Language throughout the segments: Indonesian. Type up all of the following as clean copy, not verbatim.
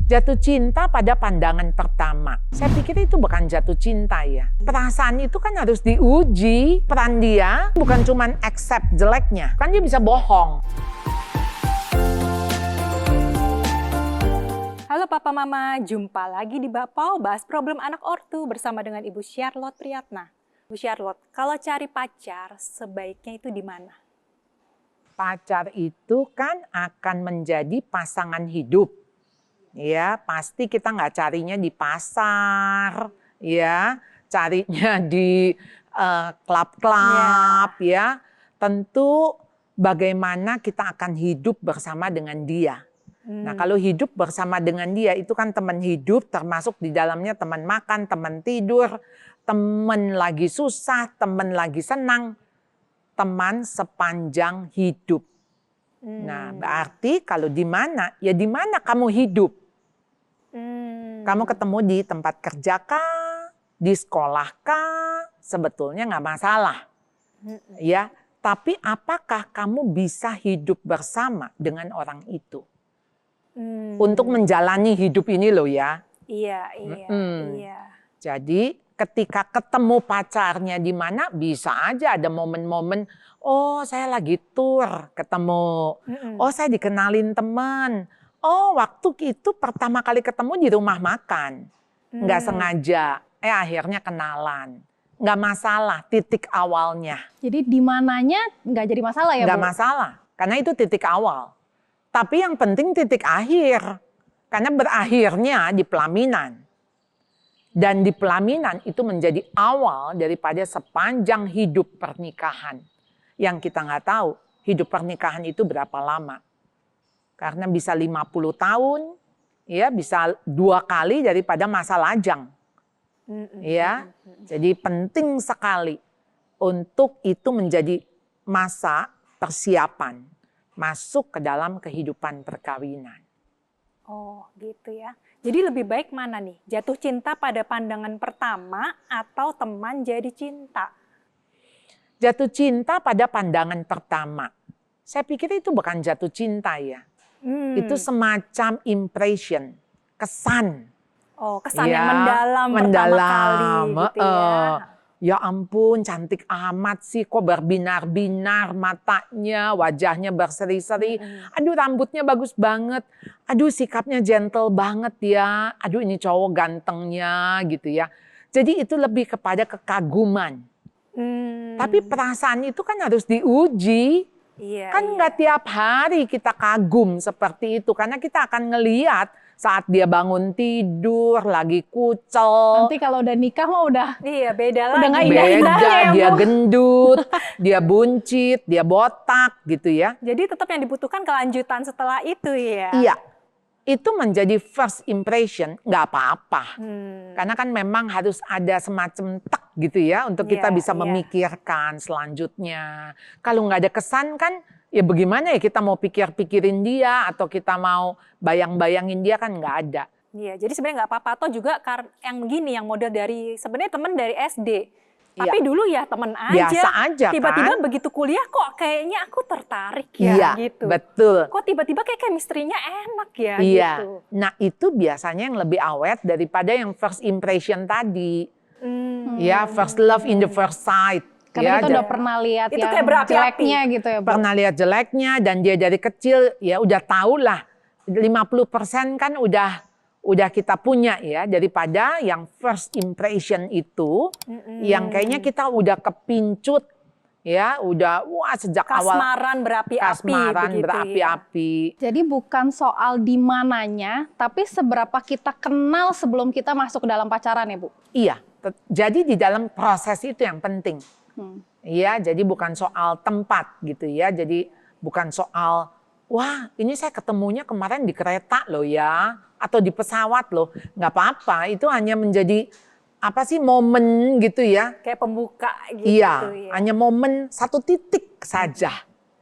Jatuh cinta pada pandangan pertama. Saya pikir itu bukan jatuh cinta ya. Perasaan itu kan harus diuji. Peran dia bukan cuma accept jeleknya. Kan dia bisa bohong. Halo Papa Mama, jumpa lagi di Bapau bahas problem anak ortu bersama dengan Ibu Charlotte Priyatna. Bu Charlotte, kalau cari pacar sebaiknya itu di mana? Pacar itu kan akan menjadi pasangan hidup. Ya, pasti kita nggak carinya di pasar, ya, carinya di klub-klub, ya. Tentu bagaimana kita akan hidup bersama dengan dia. Nah, kalau hidup bersama dengan dia itu kan teman hidup, termasuk di dalamnya teman makan, teman tidur, teman lagi susah, teman lagi senang, teman sepanjang hidup. Nah, berarti kalau di mana, ya di mana kamu hidup. Kamu ketemu di tempat kerja kah, di sekolah kah, sebetulnya nggak masalah. Ya, tapi apakah kamu bisa hidup bersama dengan orang itu? Untuk menjalani hidup ini loh ya. Iya. Jadi ketika ketemu pacarnya di mana bisa aja ada momen-momen, oh saya lagi tur ketemu, oh saya dikenalin teman, oh waktu itu pertama kali ketemu di rumah makan, nggak sengaja, akhirnya kenalan, nggak masalah titik awalnya. Jadi di mananya nggak jadi masalah ya Bu? Nggak masalah, karena itu titik awal. Tapi yang penting titik akhir, karena berakhirnya di pelaminan. Dan di pelaminan itu menjadi awal daripada sepanjang hidup pernikahan. Yang kita nggak tahu hidup pernikahan itu berapa lama. Karena bisa 50 tahun, ya bisa 2 kali daripada masa lajang. Ya, jadi penting sekali untuk itu menjadi masa persiapan masuk ke dalam kehidupan perkawinan. Oh gitu ya. Jadi lebih baik mana nih? Jatuh cinta pada pandangan pertama atau teman jadi cinta? Jatuh cinta pada pandangan pertama. Saya pikir itu bukan jatuh cinta ya. Itu semacam impression, kesan. Oh, kesan Ya, yang mendalam pertama kali gitu ya. Ya ampun, cantik amat sih, kok berbinar-binar matanya, wajahnya berseri-seri. Aduh, rambutnya bagus banget. Aduh, sikapnya gentle banget ya. Aduh, ini cowok gantengnya gitu ya. Jadi itu lebih kepada kekaguman. Tapi perasaan itu kan harus diuji. Kan nggak tiap hari kita kagum seperti itu. Karena kita akan ngelihat saat dia bangun tidur, lagi kucel. Nanti kalau udah nikah mah udah beda lagi. Udah nggak indah-indahnya ya, Bu. Dia gendut, dia buncit, dia botak gitu ya. Jadi tetap yang dibutuhkan kelanjutan setelah itu ya. Iya, itu menjadi first impression, nggak apa-apa. Karena kan memang harus ada semacam tek gitu ya, untuk kita bisa memikirkan selanjutnya. Kalau nggak ada kesan kan, ya bagaimana ya kita mau pikir-pikirin dia atau kita mau bayang-bayangin dia kan nggak ada. Iya, jadi sebenarnya nggak apa-apa. Atau juga yang begini, yang model dari sebenarnya teman dari SD. Tapi dulu ya teman aja. Biasa aja tiba-tiba kan. begitu kuliah kok kayaknya aku tertarik ya gitu. Betul. Kok tiba-tiba kayak chemistry-nya enak ya Iya. gitu. Nah itu biasanya yang lebih awet daripada yang first impression tadi. Ya, first love in the first sight. Karena ya, kita udah pernah lihat itu yang kayak berapi-api. jeleknya gitu ya Bu. Pernah lihat jeleknya dan dia dari kecil ya udah tahu lah 50% kan udah kita punya ya daripada yang first impression itu yang kayaknya kita udah kepincut ya udah sejak awal Kasmaran berapi-api. Jadi bukan soal di mananya, tapi seberapa kita kenal sebelum kita masuk ke dalam pacaran ya Bu? Iya, jadi di dalam proses itu yang penting. Iya, jadi bukan soal tempat gitu ya. Jadi bukan soal, wah ini saya ketemunya kemarin di kereta loh ya. Atau di pesawat loh. Nggak apa-apa, itu hanya menjadi momen gitu ya. Kayak pembuka gitu Iya, ya. hanya momen satu titik saja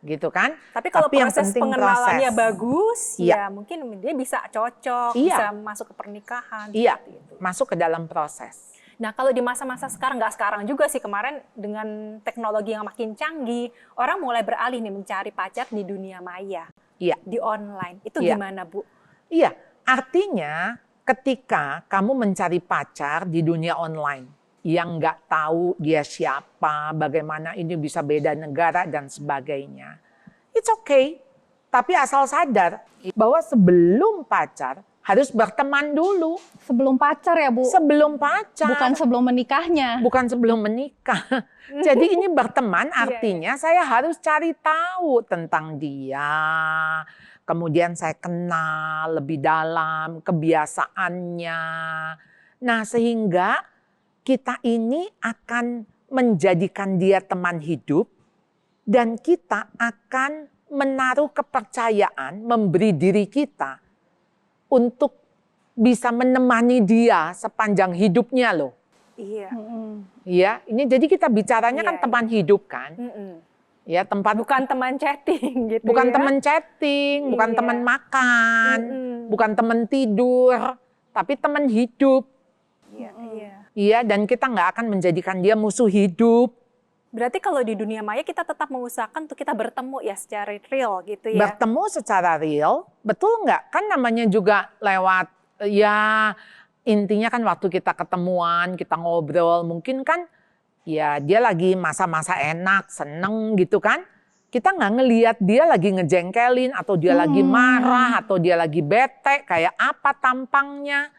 gitu kan. Tapi kalau yang proses penting pengenalannya proses. bagus, Iya. ya mungkin dia bisa cocok, Iya. bisa masuk ke pernikahan. Iya, seperti itu. masuk ke dalam proses. Nah kalau di masa-masa sekarang, nggak sekarang juga sih, kemarin dengan teknologi yang makin canggih, orang mulai beralih nih mencari pacar di dunia maya, Iya. di online. Itu Iya. gimana Bu? Iya, Artinya ketika kamu mencari pacar di dunia online yang nggak tahu dia siapa, bagaimana ini bisa beda negara dan sebagainya. It's okay. Tapi asal sadar bahwa sebelum pacar harus berteman dulu. Sebelum pacar ya, Bu? Sebelum pacar. Bukan sebelum menikahnya. Bukan sebelum menikah. Jadi ini berteman artinya saya harus cari tahu tentang dia. Kemudian saya kenal lebih dalam kebiasaannya. Nah, sehingga kita ini akan menjadikan dia teman hidup dan kita akan menaruh kepercayaan, memberi diri kita untuk bisa menemani dia sepanjang hidupnya loh. Iya. Iya, ini jadi kita bicaranya kan teman hidup kan. Ya, tempat Bukan teman chatting gitu bukan ya. teman chatting, bukan teman makan, bukan teman tidur, tapi teman hidup. Iya, iya. Iya, dan kita nggak akan menjadikan dia musuh hidup. Berarti kalau di dunia maya kita tetap mengusahakan untuk kita bertemu ya secara real gitu ya. Bertemu secara real, betul nggak? Kan namanya juga lewat, ya intinya kan waktu kita ketemuan, kita ngobrol, mungkin kan ya dia lagi masa-masa enak, seneng gitu kan. Kita nggak ngelihat dia lagi ngejengkelin, atau dia lagi marah, atau dia lagi bete, kayak apa tampangnya.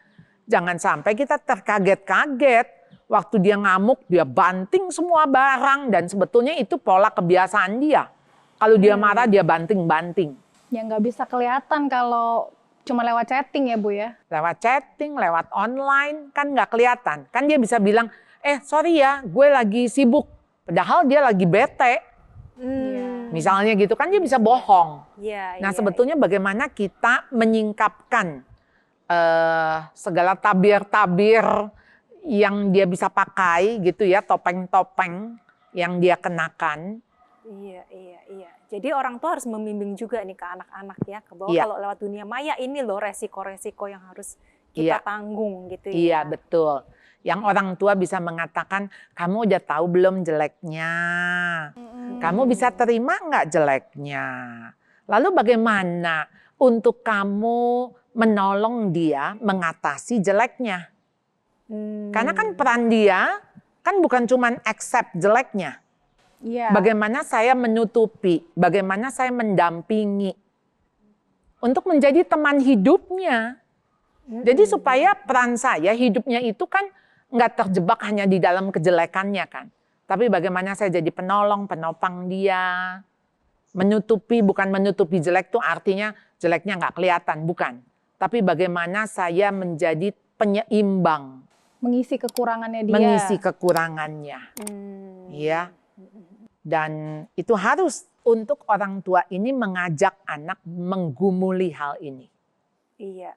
Jangan sampai kita terkaget-kaget. Waktu dia ngamuk, dia banting semua barang. Dan sebetulnya itu pola kebiasaan dia. Kalau dia marah, dia banting-banting. Ya nggak bisa kelihatan kalau cuma lewat chatting ya, Bu ya? Lewat chatting, lewat online, kan nggak kelihatan. Kan dia bisa bilang, sorry ya, gue lagi sibuk. Padahal dia lagi bete. Misalnya gitu, kan dia bisa bohong. Nah, sebetulnya bagaimana kita menyingkapkan segala tabir-tabir yang dia bisa pakai gitu ya, topeng-topeng yang dia kenakan. Iya. Jadi orang tua harus membimbing juga nih ke anak-anak ya, ke bawah kalau lewat dunia maya ini loh resiko-resiko yang harus kita tanggung gitu ya. Iya, betul. Yang orang tua bisa mengatakan, kamu udah tahu belum jeleknya? Kamu bisa terima nggak jeleknya? Lalu bagaimana untuk kamu menolong dia mengatasi jeleknya? Karena kan peran dia kan bukan cuma accept jeleknya. Bagaimana saya menutupi, bagaimana saya mendampingi untuk menjadi teman hidupnya. Jadi supaya peran saya hidupnya itu kan nggak terjebak hanya di dalam kejelekannya kan. Tapi bagaimana saya jadi penolong, penopang dia. Menutupi, bukan menutupi jelek itu artinya jeleknya nggak kelihatan, bukan. Tapi bagaimana saya menjadi penyeimbang. Mengisi kekurangannya dia. Mengisi kekurangannya. Ya. Dan itu harus untuk orang tua ini mengajak anak menggumuli hal ini. Iya.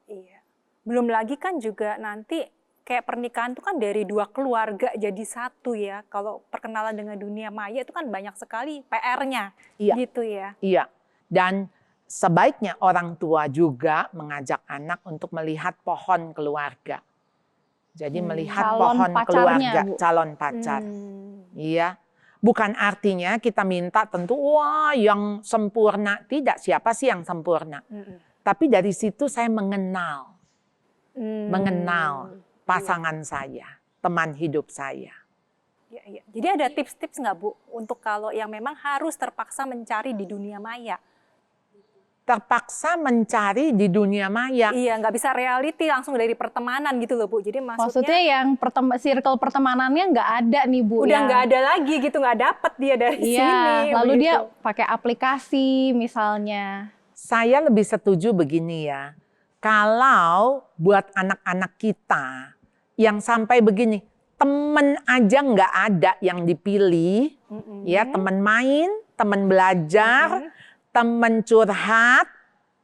Belum lagi kan juga nanti kayak pernikahan itu kan dari dua keluarga jadi satu ya. Kalau perkenalan dengan dunia maya itu kan banyak sekali PR-nya. Gitu ya. Iya. Dan sebaiknya orang tua juga mengajak anak untuk melihat pohon keluarga. Jadi melihat pohon keluarga, calon pacar. Iya. Bukan artinya kita minta tentu wah yang sempurna. Tidak, siapa sih yang sempurna. Tapi dari situ saya mengenal pasangan saya, teman hidup saya. Iya. Jadi ada tips-tips nggak Bu untuk kalau yang memang harus terpaksa mencari di dunia maya? Terpaksa mencari di dunia maya. Iya, nggak bisa reality langsung dari pertemanan gitu loh Bu. Jadi maksudnya yang circle pertemanannya nggak ada nih Bu. Udah nggak ada lagi gitu, nggak dapet dia dari sini. Lalu dia pakai aplikasi misalnya. Saya lebih setuju begini ya. Kalau buat anak-anak kita yang sampai begini, temen aja nggak ada yang dipilih, ya teman main, teman belajar, teman curhat,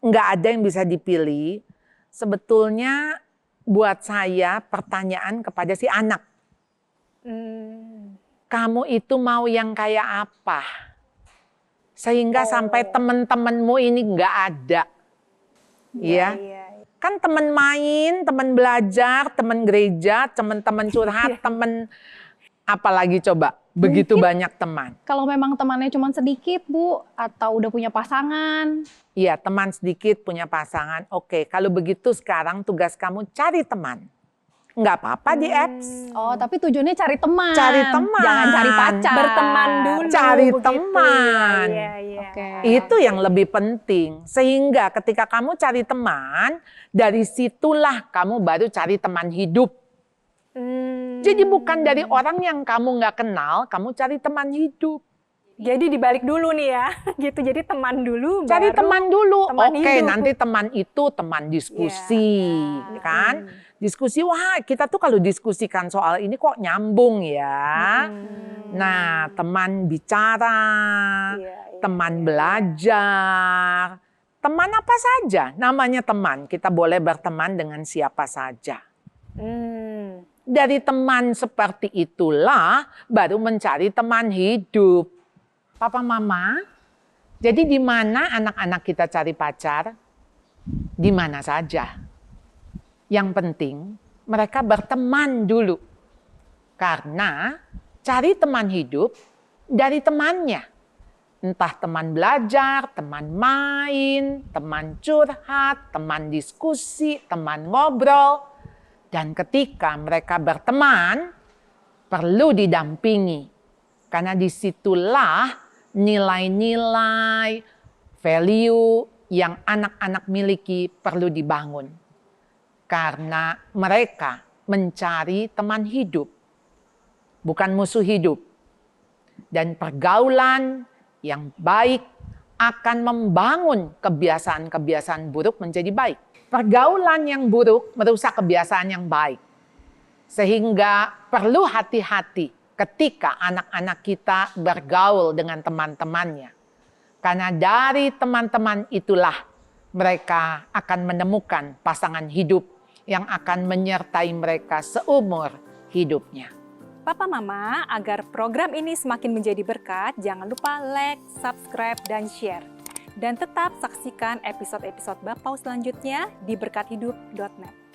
nggak ada yang bisa dipilih. Sebetulnya buat saya pertanyaan kepada si anak. Kamu itu mau yang kayak apa? Sehingga sampai teman-temanmu ini nggak ada. Ya. Kan teman main, teman belajar, teman gereja, teman-teman curhat, teman Apalagi coba, begitu banyak teman. Kalau memang temannya cuma sedikit, Bu, atau udah punya pasangan. Iya, teman sedikit punya pasangan. Oke, kalau begitu sekarang tugas kamu cari teman. Nggak apa-apa di apps. Oh, tapi tujuannya cari teman. Cari teman. Jangan cari pacar. Berteman dulu. Cari begitu. teman. Iya, iya. Oke. Itu yang lebih penting. Sehingga ketika kamu cari teman, dari situlah kamu baru cari teman hidup. Jadi bukan dari orang yang kamu nggak kenal, kamu cari teman hidup. Jadi dibalik dulu nih ya, gitu. Jadi teman dulu. Cari baru teman dulu. teman Oke, hidup. nanti teman itu teman diskusi, Iya. kan? Diskusi, wah kita tuh kalau diskusikan soal ini kok nyambung ya. Nah, teman bicara, Iya, iya, teman iya. belajar, teman apa saja. Namanya teman, kita boleh berteman dengan siapa saja. Dari teman seperti itulah baru mencari teman hidup. Papa Mama, jadi di mana anak-anak kita cari pacar? Di mana saja. Yang penting mereka berteman dulu. Karena cari teman hidup dari temannya. Entah teman belajar, teman main, teman curhat, teman diskusi, teman ngobrol. Dan ketika mereka berteman, perlu didampingi. Karena disitulah nilai-nilai, value yang anak-anak miliki perlu dibangun. Karena mereka mencari teman hidup, bukan musuh hidup. Dan pergaulan yang baik akan membangun kebiasaan-kebiasaan buruk menjadi baik. Pergaulan yang buruk merusak kebiasaan yang baik. Sehingga perlu hati-hati ketika anak-anak kita bergaul dengan teman-temannya. Karena dari teman-teman itulah mereka akan menemukan pasangan hidup yang akan menyertai mereka seumur hidupnya. Papa Mama, agar program ini semakin menjadi berkat, jangan lupa like, subscribe, dan share. Dan tetap saksikan episode-episode Bapau selanjutnya di berkathidup.net.